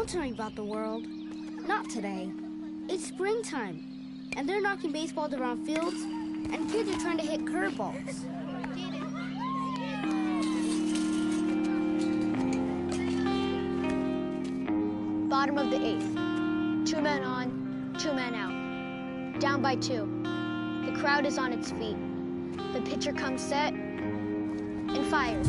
tell me about the world. Not today. It's springtime, and they're knocking baseballs around fields, and kids are trying to hit curveballs. Bottom of the 8th. 2 men on, 2 men out. Down by 2. The crowd is on its feet. The pitcher comes set and fires.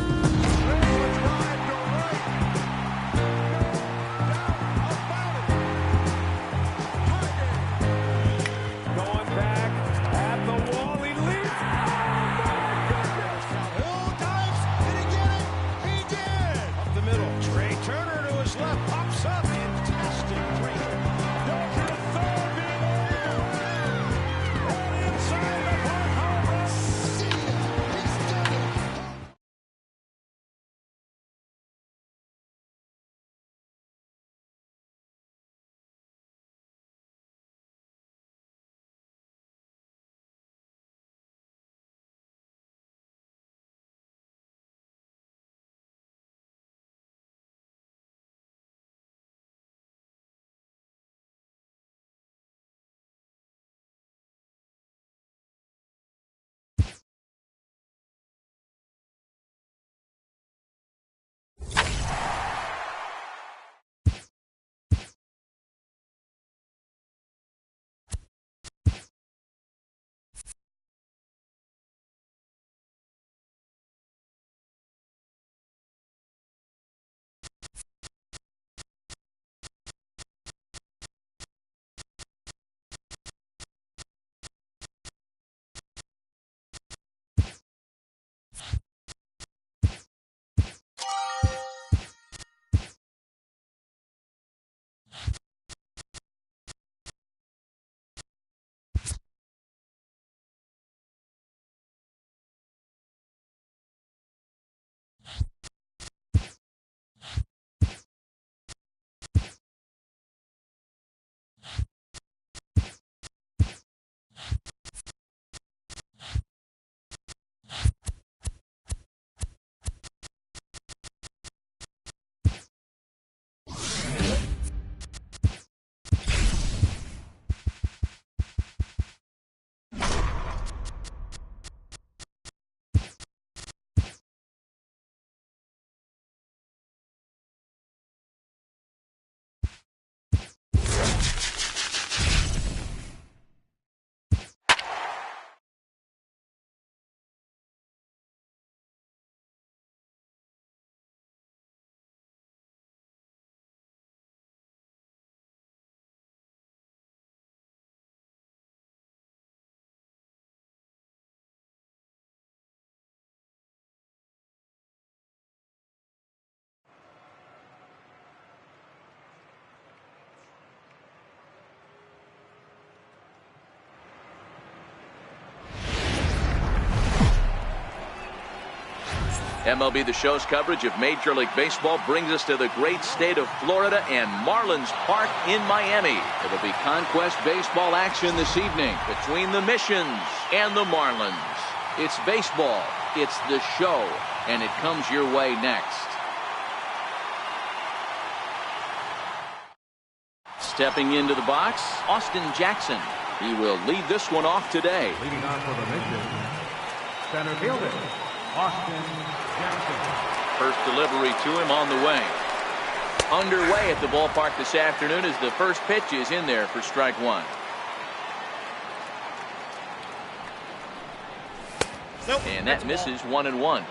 MLB The Show's coverage of Major League Baseball brings us to the great state of Florida and Marlins Park in Miami. It'll be Conquest baseball action this evening between the Missions and the Marlins. It's baseball, it's the show, and it comes your way next. Stepping into the box, Austin Jackson. He will lead this one off today. Leading on for the Missions, center fielder, Austin Jackson. First delivery to him on the way. Underway at the ballpark this afternoon as the first pitch is in there for strike one. And that misses 1-1.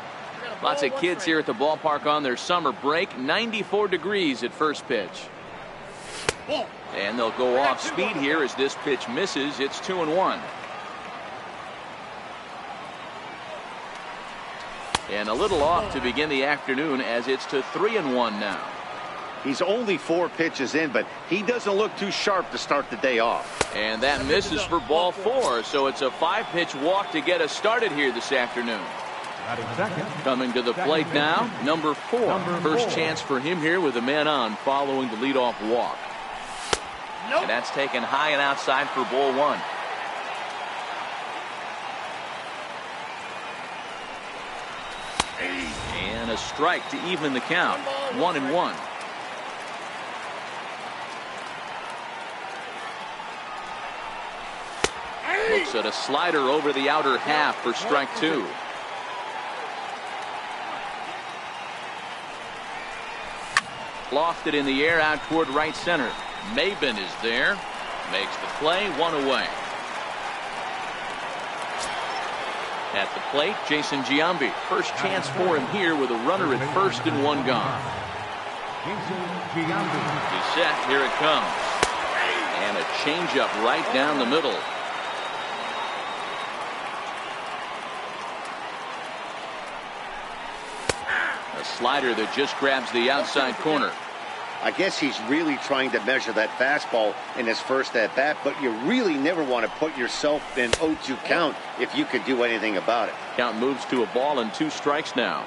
Lots of kids here at the ballpark on their summer break. 94 degrees at first pitch. And they'll go off speed here as this pitch misses. It's 2-1. And a little off to begin the afternoon as it's to 3-1 now. He's only 4 pitches in, but he doesn't look too sharp to start the day off. And that misses for ball 4, so it's a 5-pitch walk to get us started here this afternoon. Coming to the plate now, number 4. First chance for him here with a man on following the leadoff walk. And that's taken high and outside for ball 1. And a strike to even the count. 1-1. So the slider over the outer half for strike 2. Lofted in the air out toward right center. Maben is there. Makes the play, 1 away. At the plate, Jason Giambi. First chance for him here with a runner at first and 1 gone. He's set. Here it comes. And a changeup right down the middle. A slider that just grabs the outside corner. I guess he's really trying to measure that fastball in his first at-bat, but you really never want to put yourself in 0-2 count if you could do anything about it. Count moves to a ball and 2 strikes now.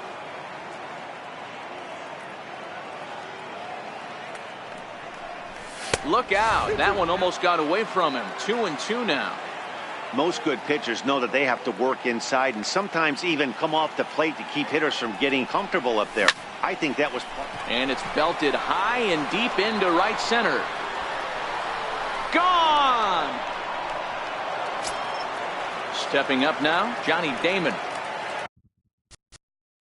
Look out. That one almost got away from him. 2-2 now. Most good pitchers know that they have to work inside and sometimes even come off the plate to keep hitters from getting comfortable up there. I think that was... And it's belted high and deep into right center. Gone! Stepping up now, Johnny Damon.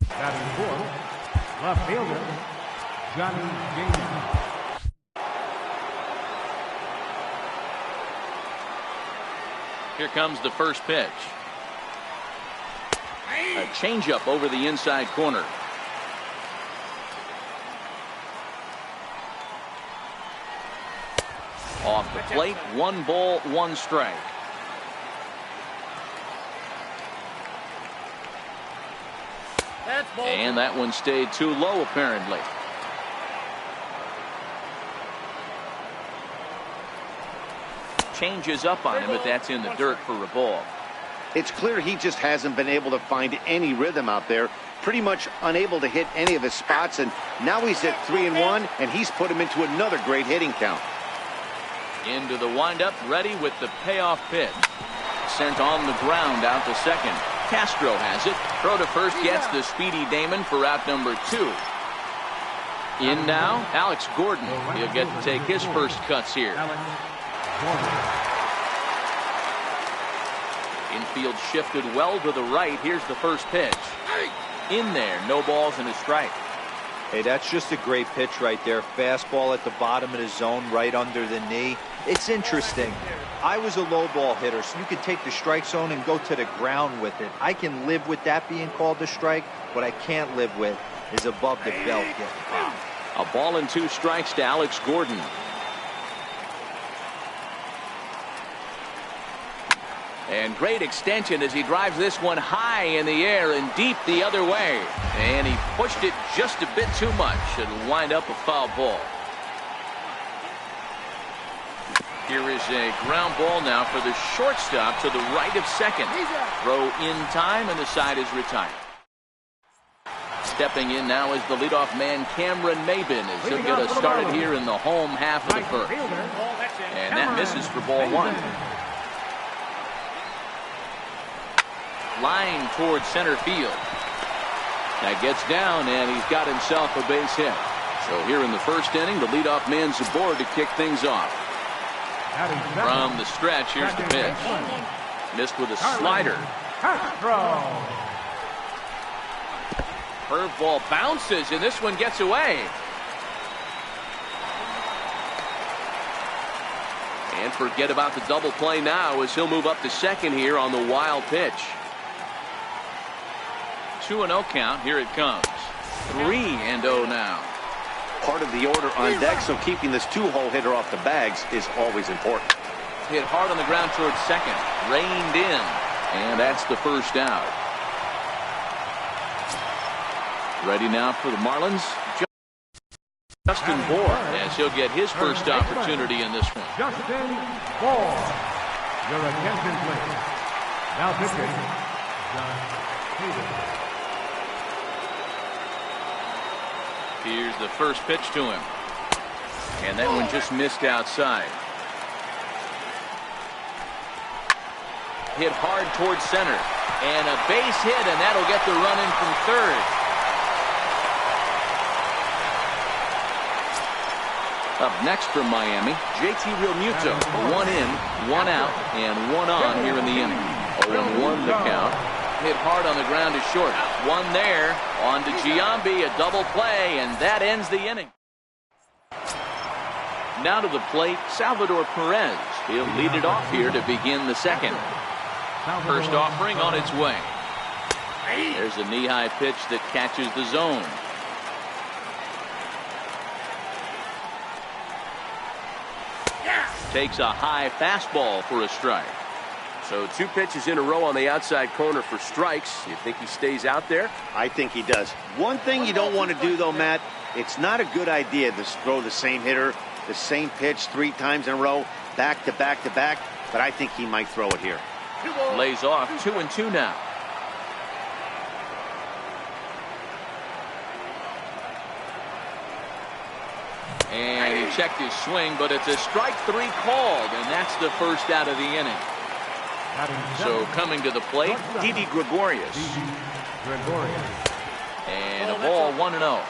Batting fourth, left fielder, Johnny Damon. Here comes the first pitch. A changeup over the inside corner. Off the plate, 1 ball, 1 strike. And that one stayed too low, apparently. Changes up on him, but that's in the dirt for a ball. It's clear he just hasn't been able to find any rhythm out there. Pretty much unable to hit any of his spots, and now he's at 3-1, and he's put him into another great hitting count. Into the windup, ready with the payoff pitch. Sent on the ground out to second. Castro has it. Throw to first gets the speedy Damon for out number 2. In now, Alex Gordon. He'll get to take his first cuts here. Infield shifted well to the right. Here's the first pitch. In there, no balls and a strike. Hey, that's just a great pitch right there. Fastball at the bottom of the zone, right under the knee. It's interesting. I was a low ball hitter, so you could take the strike zone and go to the ground with it. I can live with that being called a strike. What I can't live with is above the belt getting popped. A ball and 2 strikes to Alex Gordon. And great extension as he drives this one high in the air and deep the other way. And he pushed it just a bit too much. It'll wind up a foul ball. Here is a ground ball now for the shortstop to the right of second. Throw in time and the side is retired. Stepping in now is the leadoff man Cameron Maben as he'll get us started here in the home half of the first. And that misses for ball 1. Line towards center field. That gets down, and he's got himself a base hit. So here in the first inning, the leadoff man's aboard to kick things off. From the stretch, here's the pitch. Missed with a slider. Curveball bounces, and this one gets away. And forget about the double play now as he'll move up to second here on the wild pitch. 2-0 count. Here it comes. 3-0 now. Part of the order on deck, so keeping this 2-hole hitter off the bags is always important. Hit hard on the ground towards second. Reined in. And that's the first out. Ready now for the Marlins. Justin Bohr as he'll get his first opportunity in this one. Justin Bohr. Your attention, please. Now pitching, John Hayden. Here's the first pitch to him. And that one just missed outside. Hit hard towards center. And a base hit, and that'll get the run in from third. Up next from Miami, JT Realmuto. 1 in, 1 out, and 1 on here in the inning. 0-1 the count. Hit hard on the ground to short. 1 there. On to Giambi, a double play, and that ends the inning. Now to the plate, Salvador Perez. He'll lead it off here to begin the second. First offering on its way. There's a knee-high pitch that catches the zone. Takes a high fastball for a strike. So 2 pitches in a row on the outside corner for strikes. You think he stays out there? I think he does. One thing you don't want to do, though, Matt, it's not a good idea to throw the same hitter, the same pitch 3 times in a row, back to back to back, but I think he might throw it here. Lays off 2-2 now. And he checked his swing, but it's a strike 3 called, and that's the first out of the inning. So coming to the plate, Didi Gregorius. And a ball 1-0.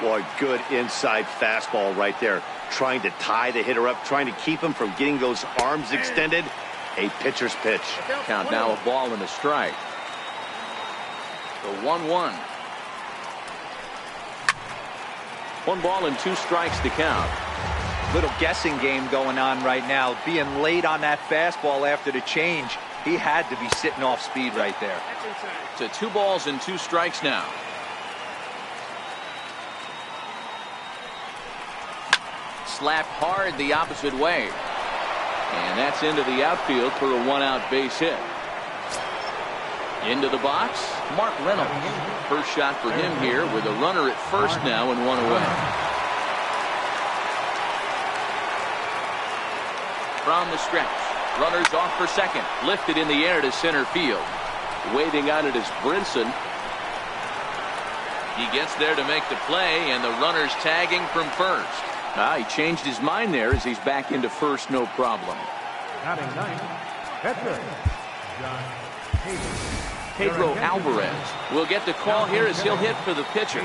Boy, good inside fastball right there. Trying to tie the hitter up, trying to keep him from getting those arms extended. A pitcher's pitch. Count now a ball and a strike. The 1-1. 1 ball and 2 strikes to count. Little guessing game going on right now. Being late on that fastball after the change. He had to be sitting off speed right there. To 2 balls and 2 strikes now. Slapped hard the opposite way. And that's into the outfield for a 1-out base hit. Into the box, Mark Reynolds. First shot for him here with a runner at first now and 1 away. From the stretch, runners off for second. Lifted in the air to center field. Waiting on it is Brinson. He gets there to make the play, and the runner's tagging from first. He changed his mind there as he's back into first, no problem. Pedro Alvarez will get the call here as he'll hit for the pitcher.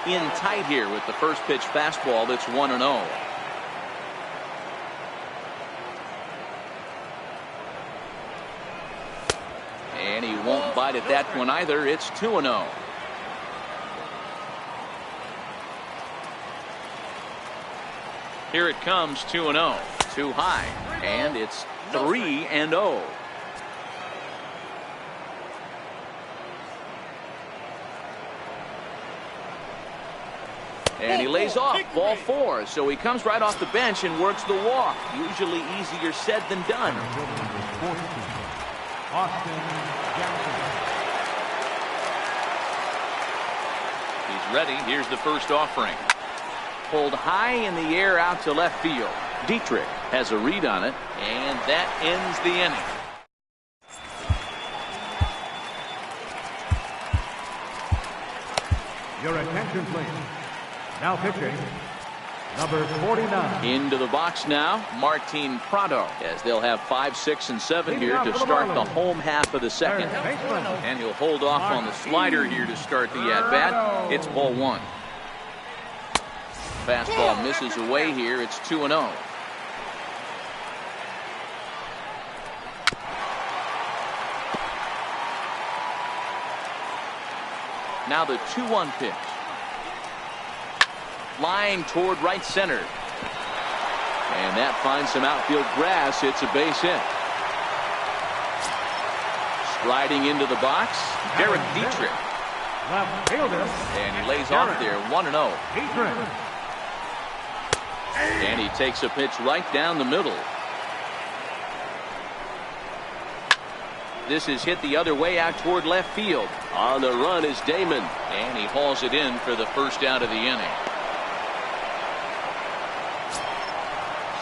In tight here with the first pitch fastball that's 1-0. And he won't bite at that one either. It's 2-0. Here it comes, 2-0. Too high. And it's 3-0. And he lays off, ball 4. So he comes right off the bench and works the walk. Usually easier said than done. He's ready. Here's the first offering. Pulled high in the air out to left field. Dietrich has a read on it, and that ends the inning. Your attention, please. Now pitching, number 49. Into the box now, Martin Prado, as they'll have 5, 6, and 7 here to start the home half of the second. And he'll hold off on the slider here to start the at-bat. It's ball 1. Fastball misses away here. It's 2-0. Now the 2-1 pitch. Flying toward right center. And that finds some outfield grass. It's a base hit. Striding into the box, Derek Dietrich. And he lays off there, 1-0. And he takes a pitch right down the middle. This is hit the other way out toward left field. On the run is Damon. And he hauls it in for the first out of the inning.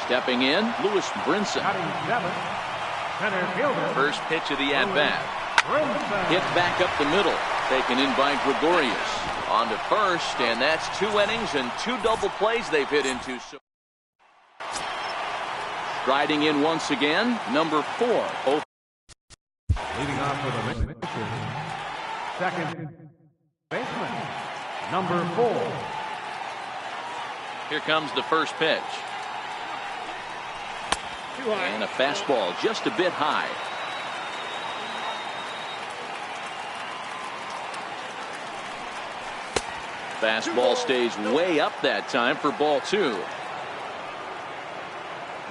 Stepping in, Lewis Brinson. First pitch of the at-bat. Hit back up the middle. Taken in by Gregorius. On to first, and that's 2 innings and 2 double plays they've hit into. Striding in once again, number 4. Leading off for the Mission, Second baseman, number 4. Here comes the first pitch. And a fastball just a bit high. Fastball stays way up that time for ball 2.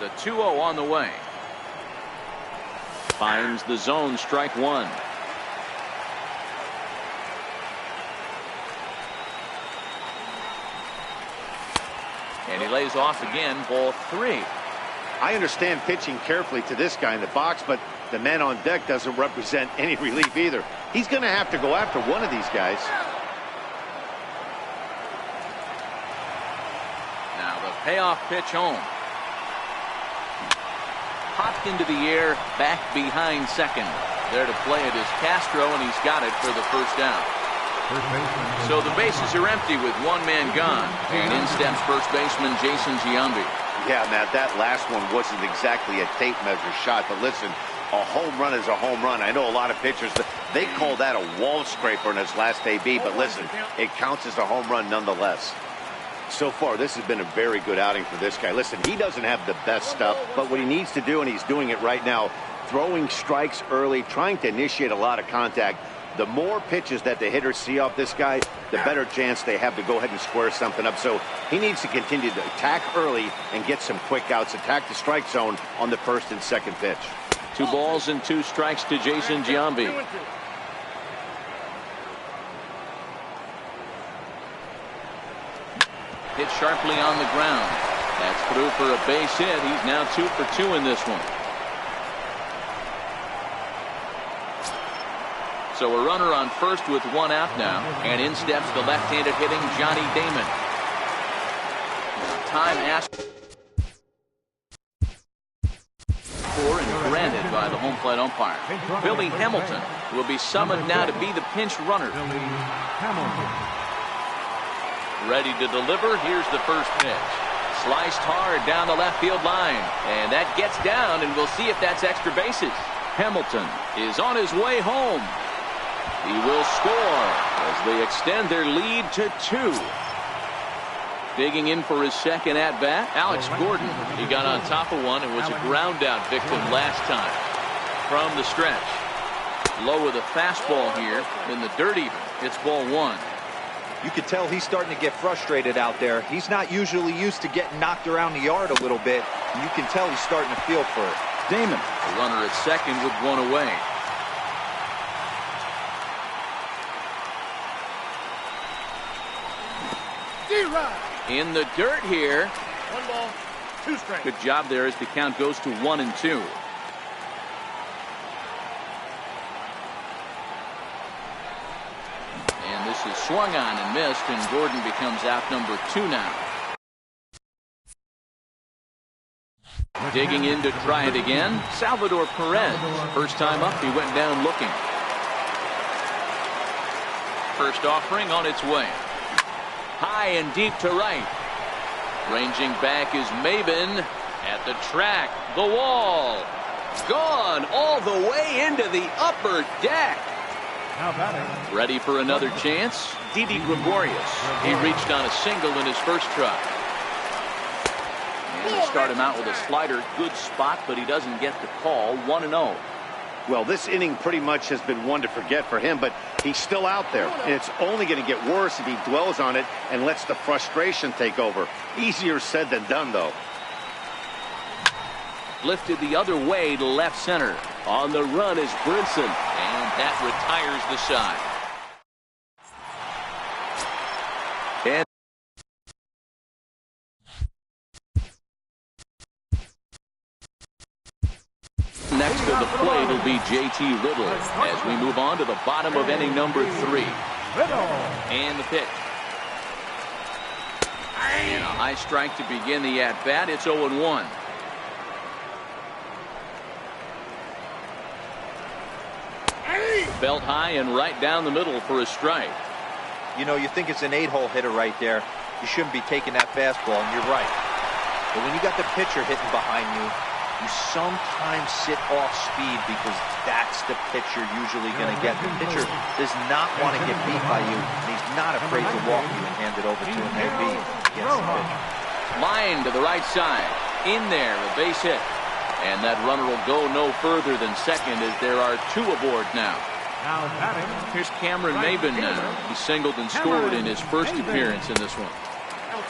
The 2-0 on the way. Finds the zone, strike 1. And he lays off again, ball 3. I understand pitching carefully to this guy in the box, but the man on deck doesn't represent any relief either. He's going to have to go after one of these guys. Now the payoff pitch home. Popped into the air, back behind second. There to play it is Castro, and he's got it for the first down. So the bases are empty with one man gone. And in steps first baseman Jason Giambi. Yeah, Matt, that last one wasn't exactly a tape measure shot, but listen, a home run is a home run. I know a lot of pitchers, they call that a wall scraper in his last AB, but listen, it counts as a home run nonetheless. So far, this has been a very good outing for this guy. Listen, he doesn't have the best stuff, but what he needs to do, and he's doing it right now, throwing strikes early, trying to initiate a lot of contact. The more pitches that the hitters see off this guy, the better chance they have to go ahead and square something up. So he needs to continue to attack early and get some quick outs, attack the strike zone on the first and second pitch. 2 balls and 2 strikes to Jason Giambi. Hit sharply on the ground. That's through for a base hit. He's now 2 for 2 in this one. So a runner on first with 1 out now. And in steps the left-handed hitting Johnny Damon. Time asked for and granted by the home plate umpire. Billy Hamilton will be summoned now to be the pinch runner. Ready to deliver. Here's the first pitch. Sliced hard down the left field line. And that gets down, and we'll see if that's extra bases. Hamilton is on his way home. He will score as they extend their lead to 2. Digging in for his second at-bat, Alex Gordon. He got on top of one and was a ground-out victim last time. From the stretch. Low with a fastball here. In the dirt even. It's ball 1. You can tell he's starting to get frustrated out there. He's not usually used to getting knocked around the yard a little bit. And you can tell he's starting to feel for it. Damon, the runner at second with 1 away. In the dirt here. 1 ball, 2 strikes. Good job there as the count goes to 1 and 2. And this is swung on and missed, and Gordon becomes out number 2 now. Digging in to try it again, Salvador Perez. First time up, he went down looking. First offering on its way. High and deep to right. Ranging back is Maben at the track. The wall. Gone all the way into the upper deck. Now batting. Ready for another chance? Didi Gregorius. He reached on a single in his first try. And we'll start him out with a slider. Good spot, but he doesn't get the call. 1-0. Well, this inning pretty much has been one to forget for him, but he's still out there. And it's only going to get worse if he dwells on it and lets the frustration take over. Easier said than done, though. Lifted the other way to left center. On the run is Brinson. And that retires the side. And next to the plate will be J.T. Riddle as we move on to the bottom of inning number 3. And the pitch. And a high strike to begin the at-bat. It's 0-1. Belt high and right down the middle for a strike. You know, you think it's an 8-hole hitter right there. You shouldn't be taking that fastball, and you're right. But when you got the pitcher hitting behind you, you sometimes sit off speed because that's the pitch you're usually going to get. The pitcher does not want to get beat by you, and he's not afraid to walk you and hand it over to him maybe against the pitch. Line to the right side. In there, a base hit. And that runner will go no further than second as there are 2 aboard now. Now batting. Here's Cameron Maben now. He singled and scored in his first appearance in this one.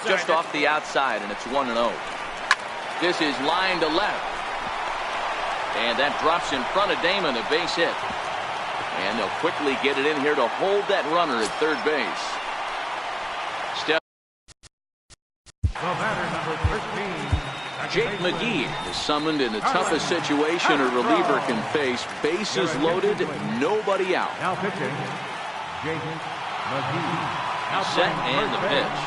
Just off the outside, and it's 1-0. This is line to left. And that drops in front of Damon, a base hit. And they'll quickly get it in here to hold that runner at third base. The batter, number 13. Jake McGee is summoned in the toughest situation a reliever can face. Bases loaded, nobody out. Now pitching, Jake McGee. Set and the pitch.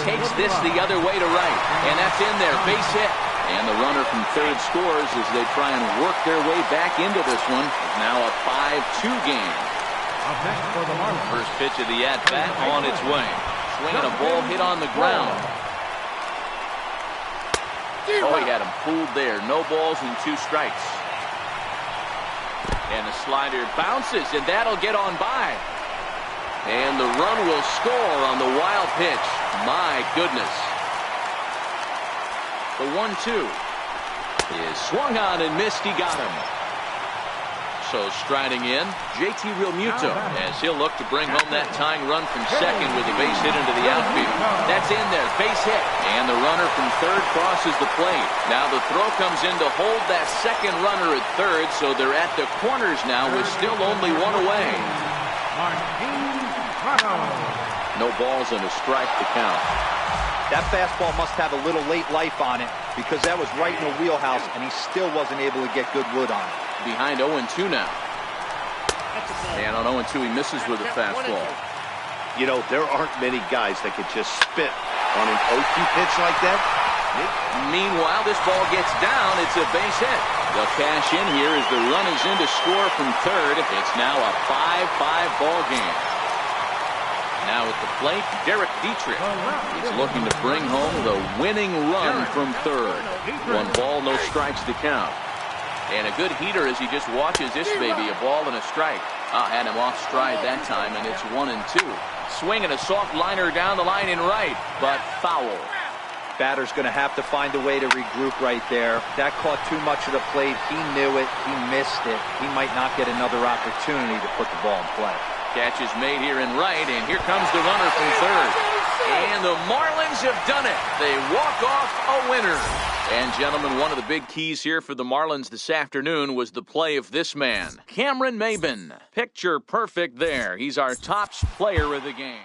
Takes this the other way to right. And that's in there, base hit. And the runner from third scores as they try and work their way back into this one. Now a 5-2 game. Up next for the Marlins. First pitch of the at-bat on its way. Swinging a ball hit on the ground. Oh, he had him fooled there. No balls and 2 strikes. And the slider bounces, and that'll get on by. And the run will score on the wild pitch. My goodness. The 1-2 is swung on and missed. He got him. So striding in, JT Realmuto as he'll look to bring home that tying run from second with a base hit into the outfield. That's in there, base hit. And the runner from third crosses the plate. Now the throw comes in to hold that second runner at third, so they're at the corners now with still only 1 away. No balls and a strike to count. That fastball must have a little late life on it because that was right in the wheelhouse, and he still wasn't able to get good wood on it. Behind 0-2 now. And on 0-2 he misses with a fastball. You know, there aren't many guys that could just spit on an 0-2 pitch like that. Meanwhile, this ball gets down. It's a base hit. They'll cash in here as the run is in to score from third. It's now a 5-5 ball game. Now at the plate, Derek Dietrich is looking to bring home the winning run from third. 1 ball, no strikes to count. And a good heater as he just watches this baby, a ball and a strike. Had him off stride that time, and it's 1-2. Swinging a soft liner down the line in right, but foul. Batter's going to have to find a way to regroup right there. That caught too much of the plate. He knew it. He missed it. He might not get another opportunity to put the ball in play. Catch is made here in right, and here comes the runner from third. And the Marlins have done it. They walk off a winner. And gentlemen, one of the big keys here for the Marlins this afternoon was the play of this man, Cameron Maben. Picture perfect there. He's our top player of the game.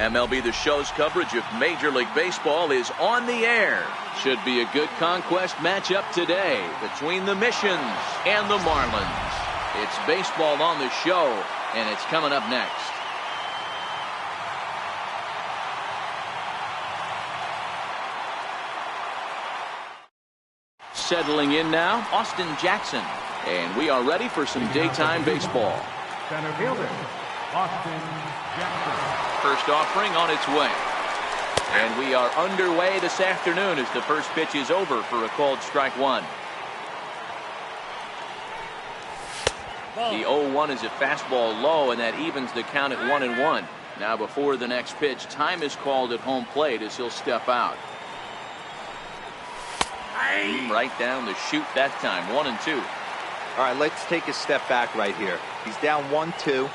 MLB The Show's coverage of Major League Baseball is on the air. Should be a good conquest matchup today between the Missions and the Marlins. It's baseball on the show, and it's coming up next. Settling in now, Austin Jackson. And we are ready for some daytime baseball. Center fielder, Austin Jackson. First offering on its way. And we are underway this afternoon as the first pitch is over for a called strike one. The 0-1 is a fastball low, and that evens the count at 1-1. Now before the next pitch, time is called at home plate as he'll step out. Right down the chute that time, 1-2. All right, let's take a step back right here. He's down 1-2,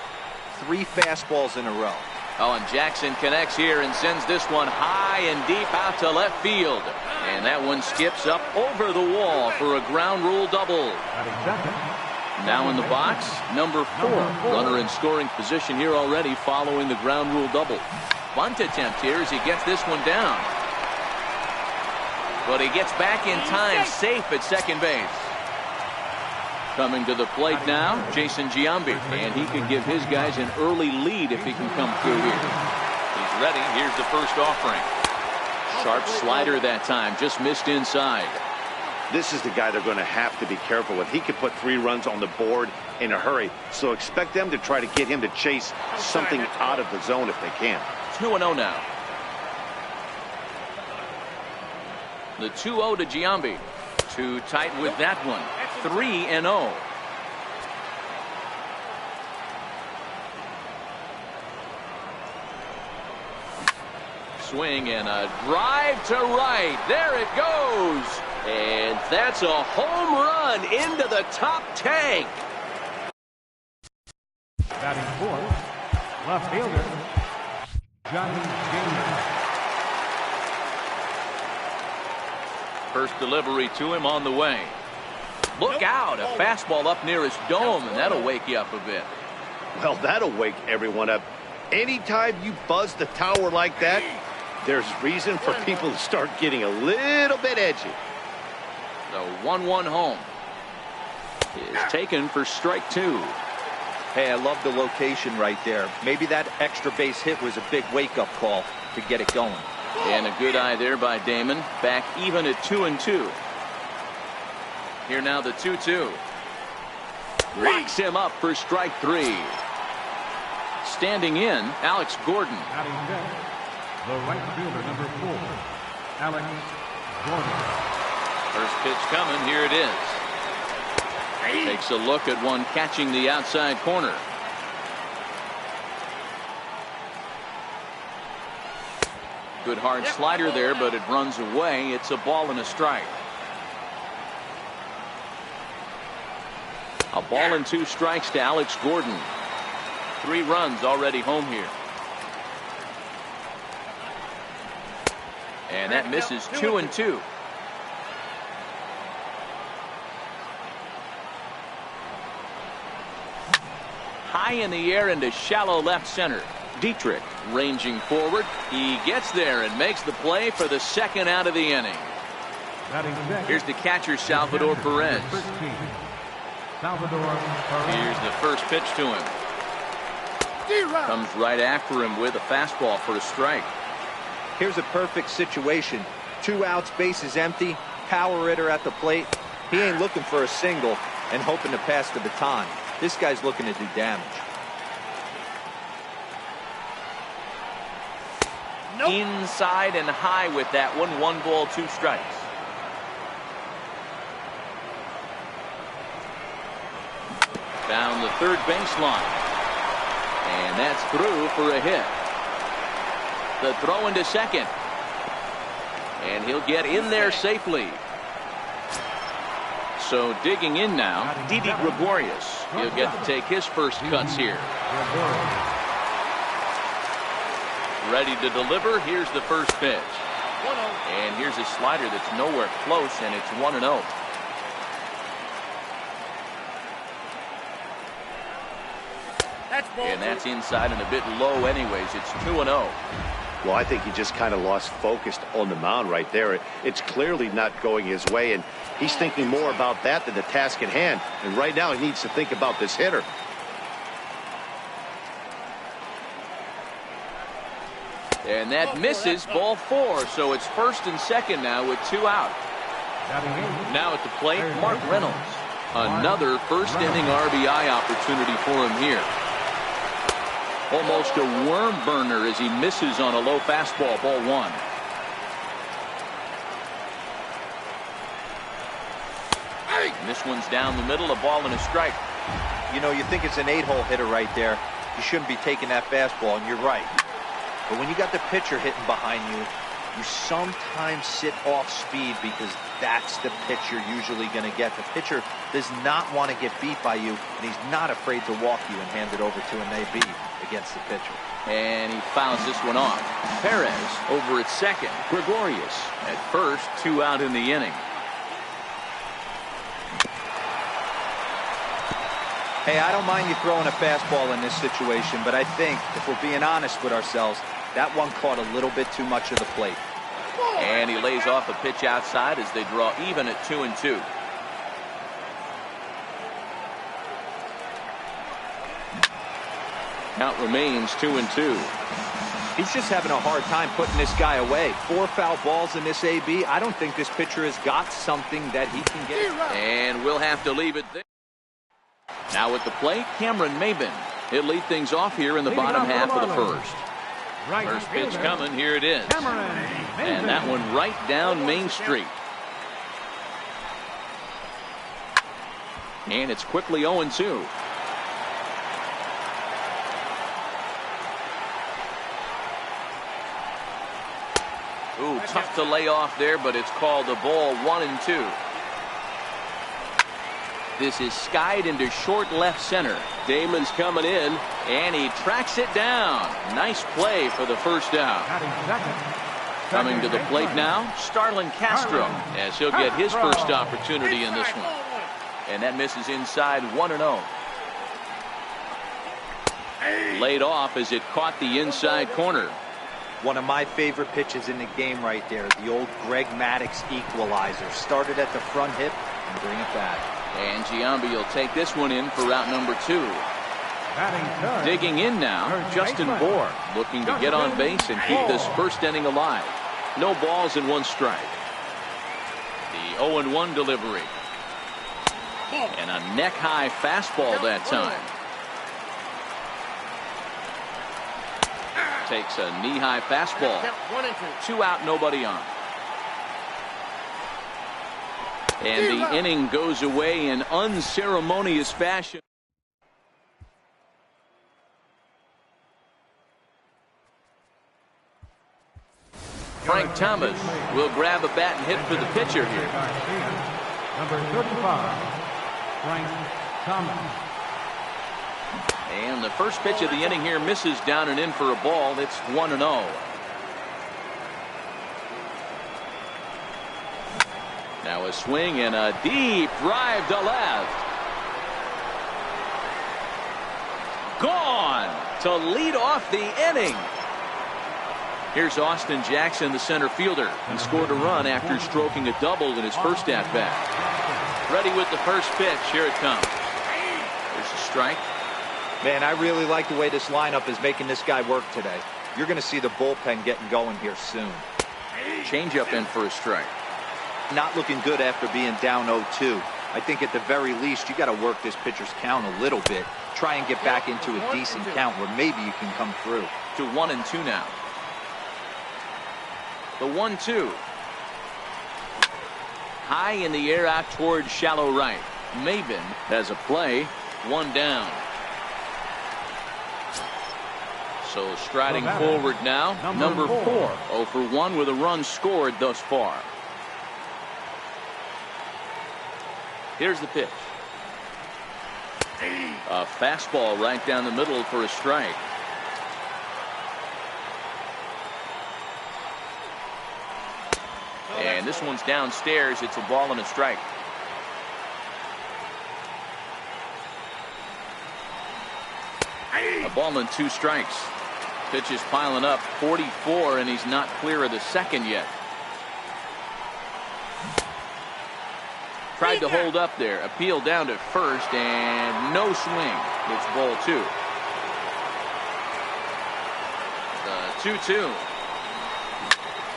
3 fastballs in a row. Oh, and Jackson connects here and sends this one high and deep out to left field. And that one skips up over the wall for a ground rule double. Now in the box, number 4. Runner in scoring position here already following the ground rule double. Bunt attempt here as he gets this one down. But he gets back in time, safe at second base. Coming to the plate now, Jason Giambi, and he can give his guys an early lead if he can come through here. He's ready. Here's the first offering. Sharp slider that time, just missed inside. This is the guy they're going to have to be careful with. He could put 3 runs on the board in a hurry, so expect them to try to get him to chase something out of the zone if they can. 2-0 now. The 2-0 to Giambi. Too tight with that one. 3-0. Swing and a drive to right. There it goes. And that's a home run into the top tank. Batting fourth, left fielder, Johnny Jr. First delivery to him on the way. Look out, a fastball up near his dome, and that'll wake you up a bit. Well, that'll wake everyone up. Anytime you buzz the tower like that, there's reason for people to start getting a little bit edgy. The 1-1 home is taken for strike 2. Hey, I love the location right there. Maybe that extra base hit was a big wake-up call to get it going. And a good eye there by Damon. Back even at 2-2. Here now the 2-2. Locks him up for strike 3. Standing in, Alex Gordon. Batting fifth, the right fielder, number 4, Alex Gordon. First pitch coming. Here it is. Takes a look at one catching the outside corner. Good hard slider there, but it runs away. It's a ball and a strike. A ball and 2 strikes to Alex Gordon. 3 runs already home here. And that misses 2-2. High in the air into shallow left center. Dietrich ranging forward. He gets there and makes the play for the second out of the inning. Here's the catcher, Salvador Perez. Here's the first pitch to him. Comes right after him with a fastball for a strike. Here's a perfect situation. 2 outs, bases empty, power hitter at the plate. He ain't looking for a single and hoping to pass the baton. This guy's looking to do damage. Inside and high with that one. 1 ball, 2 strikes. Down the third baseline. And that's through for a hit. The throw into second. And he'll get in there safely. So digging in now, Didi Gregorius. He'll get to take his first cuts here. Ready to deliver. Here's the first pitch. And here's a slider that's nowhere close, and it's 1-0. And that's inside and a bit low anyways. It's 2-0. Well, I think he just kind of lost focus on the mound right there. It's clearly not going his way, and he's thinking more about that than the task at hand. And right now he needs to think about this hitter. And that misses, ball 4. So it's first and second now with 2 out. Now at the plate, Mark Reynolds. Another first inning RBI opportunity for him here. Almost a worm burner as he misses on a low fastball, ball 1. And this one's down the middle, a ball and a strike. You know, you think it's an 8-hole hitter right there. You shouldn't be taking that fastball, and you're right. But when you got the pitcher hitting behind you, you sometimes sit off speed because that's the pitch you're usually going to get. The pitcher does not want to get beat by you, and he's not afraid to walk you and hand it over to an AB against the pitcher. And he fouls this one off. Perez over at second. Gregorius at first, 2 out in the inning. Hey, I don't mind you throwing a fastball in this situation, but I think if we're being honest with ourselves, that one caught a little bit too much of the plate. And he lays off a pitch outside as they draw even at 2-2. Count remains 2-2. He's just having a hard time putting this guy away. 4 foul balls in this AB. I don't think this pitcher has got something that he can get. And we'll have to leave it there. Now at the plate, Cameron Maben. He'll lead things off here in the bottom half of the first. First pitch coming, here it is. And that one right down Main Street. And it's quickly 0-2. Ooh, tough to lay off there, but it's called a ball, 1-2. This is skied into short left center. Damon's coming in, and he tracks it down. Nice play for the first out. Coming to the plate now, Starlin Castro, as he'll get his first opportunity in this one. And that misses inside, 1-0. Laid off as it caught the inside corner. One of my favorite pitches in the game right there, the old Greg Maddux equalizer. Started at the front hip and bring it back. And Giambi will take this one in for route number 2. Digging in now, Justin Bohr, looking to get on base and keep this first inning alive. No balls and 1 strike. The 0-1 delivery. And a neck-high fastball that time. Takes a knee-high fastball. 2 out, nobody on. And the inning goes away in unceremonious fashion. Frank Thomas will grab a bat and hit for the pitcher here. Number 35, Frank Thomas. And the first pitch of the inning here misses down and in for a ball. It's 1-0. Now a swing and a deep drive to left. Gone to lead off the inning. Here's Austin Jackson, the center fielder. He scored a run after stroking a double in his first at-bat. Ready with the first pitch. Here it comes. There's a strike. Man, I really like the way this lineup is making this guy work today. You're going to see the bullpen getting going here soon. Change-up in for a strike. Not looking good after being down 0-2. I think at the very least you got to work this pitcher's count a little bit. Try and get back into a decent count where maybe you can come through. To 1-2 now. The 1-2. High in the air out towards shallow right. Maben has a play. 1 down. So striding forward now, number 4. 0 for 1 with a run scored thus far. Here's the pitch. A fastball right down the middle for a strike. And this one's downstairs. It's a ball and a strike. A ball and 2 strikes. Pitch is piling up, 44, and he's not clear of the second yet. Tried to hold up there, appeal down to first, and no swing. It's ball 2. The 2-2.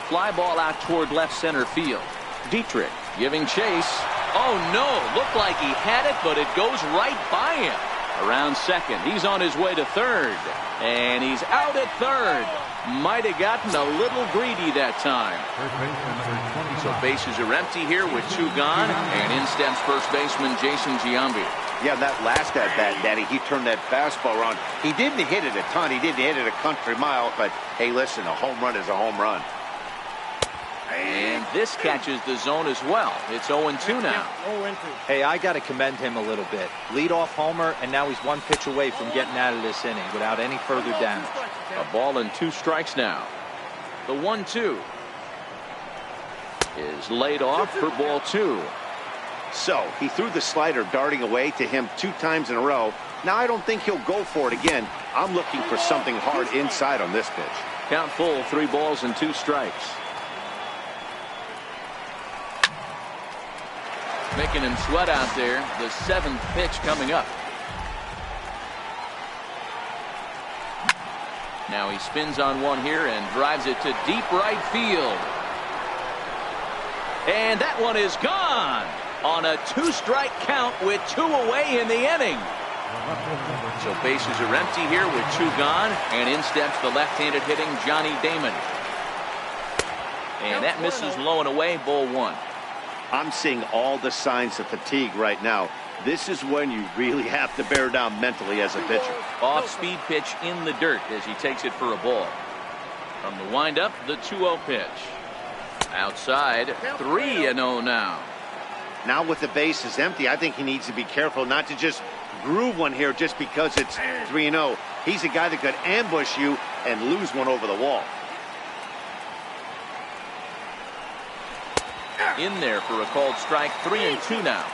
Fly ball out toward left center field. Dietrich giving chase. Oh no, looked like he had it, but it goes right by him. Around second, he's on his way to third, and he's out at third. Might have gotten a little greedy that time. So bases are empty here with 2 gone, and in steps first baseman Jason Giambi. Yeah, that last at bat, Daddy, he turned that fastball around. He didn't hit it a ton. He didn't hit it a country mile, but hey, listen, a home run is a home run. And this catches the zone as well. It's 0-2 now. Hey, I got to commend him a little bit. Leadoff homer, and now he's 1 pitch away from getting out of this inning without any further damage. A ball and 2 strikes now. The 1-2 is laid off for ball 2. So he threw the slider darting away to him 2 times in a row. Now I don't think he'll go for it again. I'm looking for something hard inside on this pitch. Count full, 3 balls and 2 strikes. Making him sweat out there. The 7th pitch coming up. Now he spins on one here and drives it to deep right field. And that one is gone on a 2-strike count with 2 away in the inning. So bases are empty here with 2 gone, and in steps the left-handed hitting Johnny Damon. And that misses low and away, ball 1. I'm seeing all the signs of fatigue right now. This is when you really have to bear down mentally as a pitcher. Off-speed pitch in the dirt as he takes it for a ball. From the windup, the 2-0 pitch. Outside, 3-0 now. Now with the bases empty, I think he needs to be careful not to just groove one here just because it's 3-0. He's a guy that could ambush you and lose one over the wall. In there for a called strike, 3-2 now.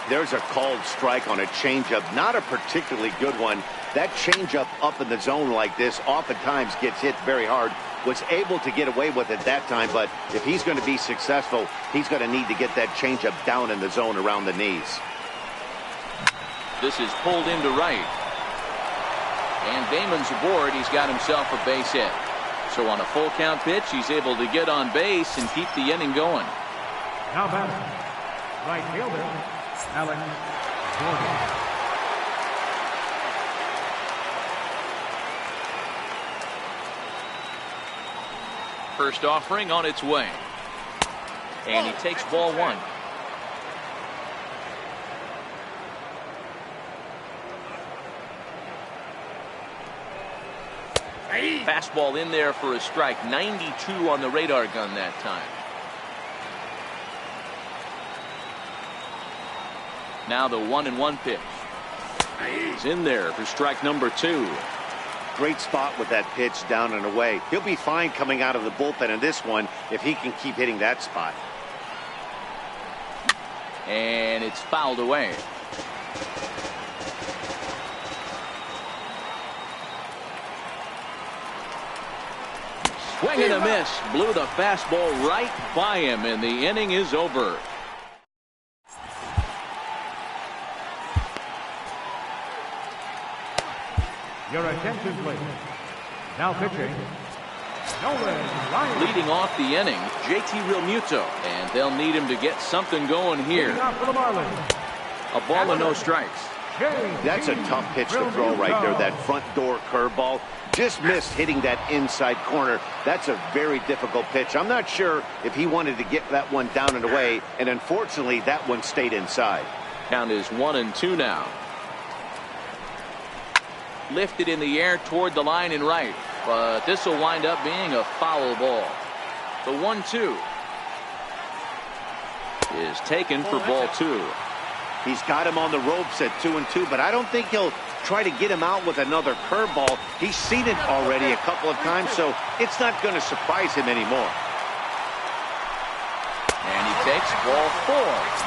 There's a called strike on a changeup, not a particularly good one. That changeup up in the zone like this oftentimes gets hit very hard. Was able to get away with it that time, but if he's going to be successful, he's going to need to get that changeup down in the zone around the knees. This is pulled into right. And Damon's aboard. He's got himself a base hit. So on a full count pitch, he's able to get on base and keep the inning going. Now batting, right fielder, Alex Gordon. First offering on its way. And he takes ball 1. Fastball in there for a strike. 92 on the radar gun that time. Now the 1-1 pitch. He's in there for strike number 2. Great spot with that pitch down and away. He'll be fine coming out of the bullpen in this one if he can keep hitting that spot. And it's fouled away. Swing and a miss. Blew the fastball right by him, and the inning is over. Your attention, please. Now pitching, Nolan. Leading off the inning, JT Realmuto, and they'll need him to get something going here. A ball and no strikes. That's a tough pitch to throw right there. That front door curveball just missed hitting that inside corner. That's a very difficult pitch. I'm not sure if he wanted to get that one down and away, and unfortunately that one stayed inside. Count is 1-2 now. Lifted in the air toward the line and right, but this will wind up being a foul ball. The 1-2 is taken for ball 2. He's got him on the ropes at 2-2, but I don't think he'll try to get him out with another curveball. He's seen it already a couple of times, so it's not going to surprise him anymore. And he takes ball 4.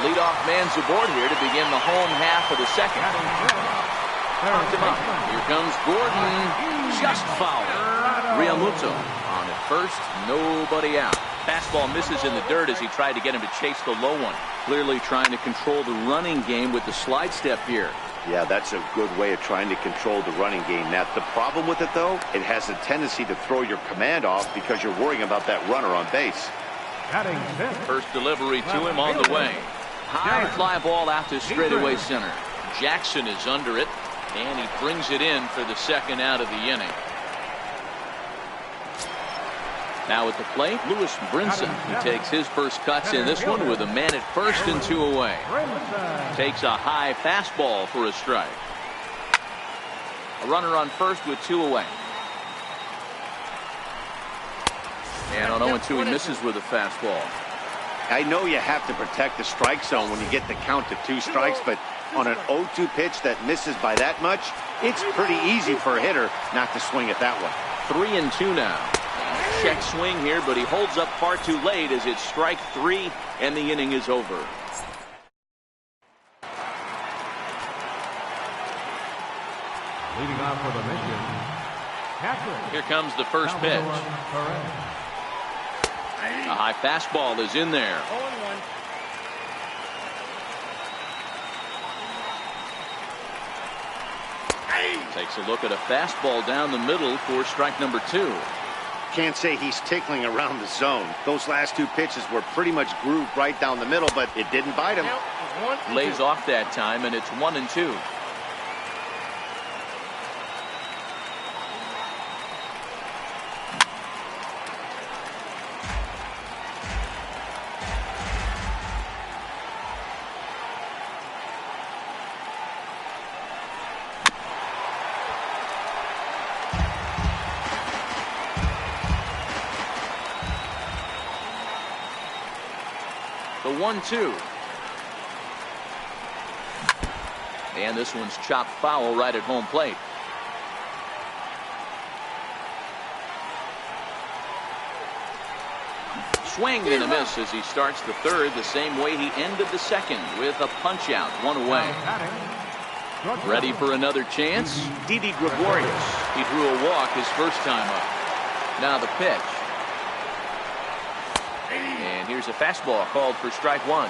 Leadoff man's aboard here to begin the home half of the second. Popped him up. Here comes Gordon. Just foul. Realmuto on at first. Nobody out. Fastball misses in the dirt as he tried to get him to chase the low one. Clearly trying to control the running game with the slide step here. Yeah, that's a good way of trying to control the running game. Now, the problem with it, though, it has a tendency to throw your command off because you're worrying about that runner on base. First delivery to him on the way. High fly ball out to straightaway center. Jackson is under it, and he brings it in for the second out of the inning. Now at the plate, Lewis Brinson. He takes his first cuts in this one with a man at first and 2 away. Takes a high fastball for a strike. A runner on first with 2 away. And on 0-2, he misses with a fastball. I know you have to protect the strike zone when you get the count to 2 strikes, but on an 0-2 pitch that misses by that much, it's pretty easy for a hitter not to swing at that one. 3-2 now. Check swing here, but he holds up far too late as it's strike 3 and the inning is over. Leading off for the mission, Catherine. Here comes the first pitch. A high fastball is in there. 0-1. Takes a look at a fastball down the middle for strike number 2. Can't say he's tickling around the zone. Those last 2 pitches were pretty much grooved right down the middle, but it didn't bite him. Lays off that time, and it's 1-2. The 1-2. And this one's chopped foul right at home plate. Swing and a miss as he starts the third the same way he ended the second with a punch out, 1 away. Ready for another chance? Didi Gregorius. He drew a walk his first time up. Now the pitch. And here's a fastball called for strike 1.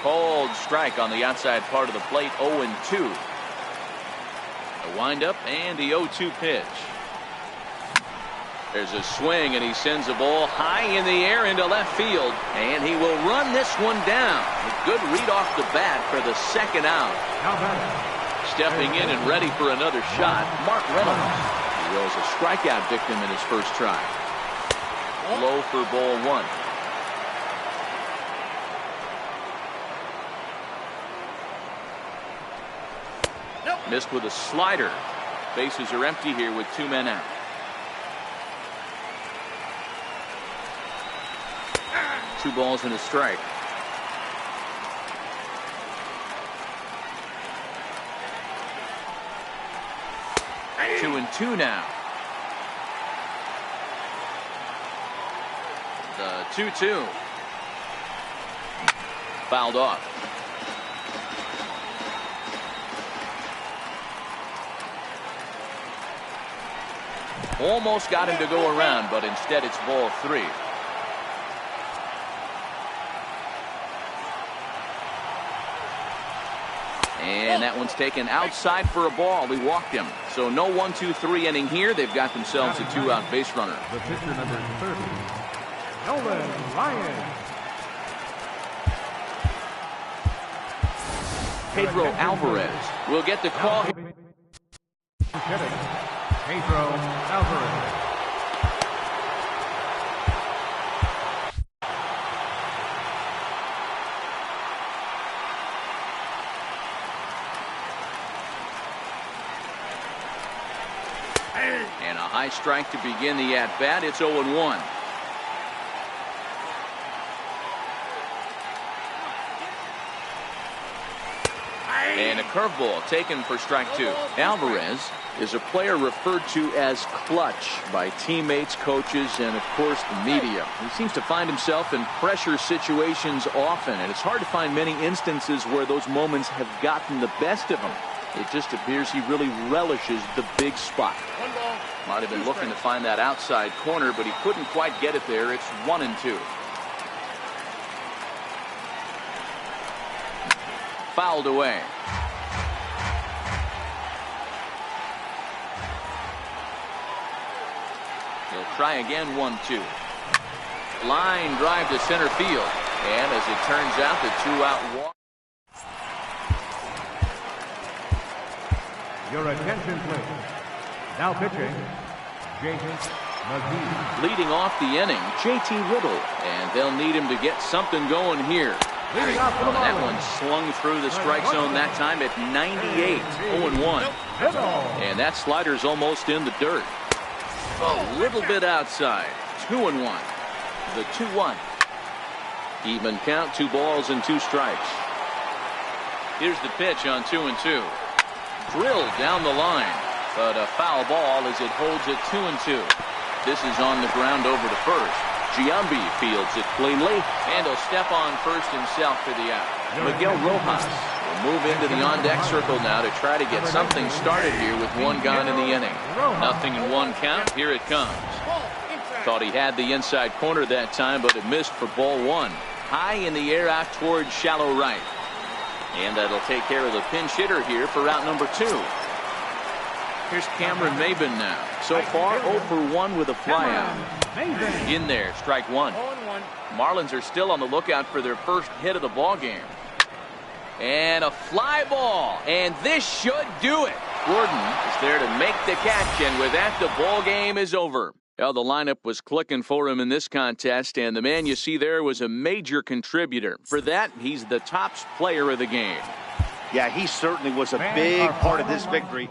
Called strike on the outside part of the plate, 0-2. A windup and the 0-2 pitch. There's a swing and he sends a ball high in the air into left field. And he will run this one down. A good read off the bat for the second out. Stepping in and ready for another shot, Mark Reynolds. He was a strikeout victim in his first try. Low for ball 1. Missed with a slider. Bases are empty here with 2 men out. Two balls and a strike. Two and 2 now. The 2-2. Fouled off. Almost got him to go around, but instead it's ball 3. And that one's taken outside for a ball. He walked him. So no 1-2-3 inning here. They've got themselves a 2-out base runner. The pitcher number 30, Nolan Ryan. Pedro Alvarez will get the call. Pedro Alvarez. And a high strike to begin the at-bat. It's 0-1. And a curveball taken for strike 2. Alvarez is a player referred to as clutch by teammates, coaches, and of course the media. He seems to find himself in pressure situations often, and it's hard to find many instances where those moments have gotten the best of him. It just appears he really relishes the big spot. Might have been looking to find that outside corner, but he couldn't quite get it there. It's 1-2. Fouled away. He'll try again, 1-2. Line drive to center field. And as it turns out, the 2-out walk. Your attention, please. Now pitching, Jason McGee. Leading off the inning, J.T. Riddle. And they'll need him to get something going here. That one slung through the strike zone that time at 98. 0-1. And that slider's almost in the dirt. A little bit outside. 2-1. The 2-1. Even count, 2 balls and 2 strikes. Here's the pitch on 2-2. Drilled down the line, but a foul ball as it holds at 2-2. This is on the ground over to first. Giambi fields it cleanly, and he'll step on first himself for the out. Miguel Rojas will move into the on-deck circle now to try to get something started here with 1 gone in the inning. Nothing in 1 count. Here it comes. Thought he had the inside corner that time, but it missed for ball 1. High in the air out towards shallow right. And that'll take care of the pinch hitter here for route number 2. Here's Cameron Maben now. So far, 0 for 1 with a flyout. In there, strike 1. Marlins are still on the lookout for their first hit of the ball game. And a fly ball. And this should do it. Gordon is there to make the catch, and with that, the ball game is over. Well, the lineup was clicking for him in this contest, and the man you see there was a major contributor. For that, he's the top player of the game. Yeah, he certainly was a big part of this victory.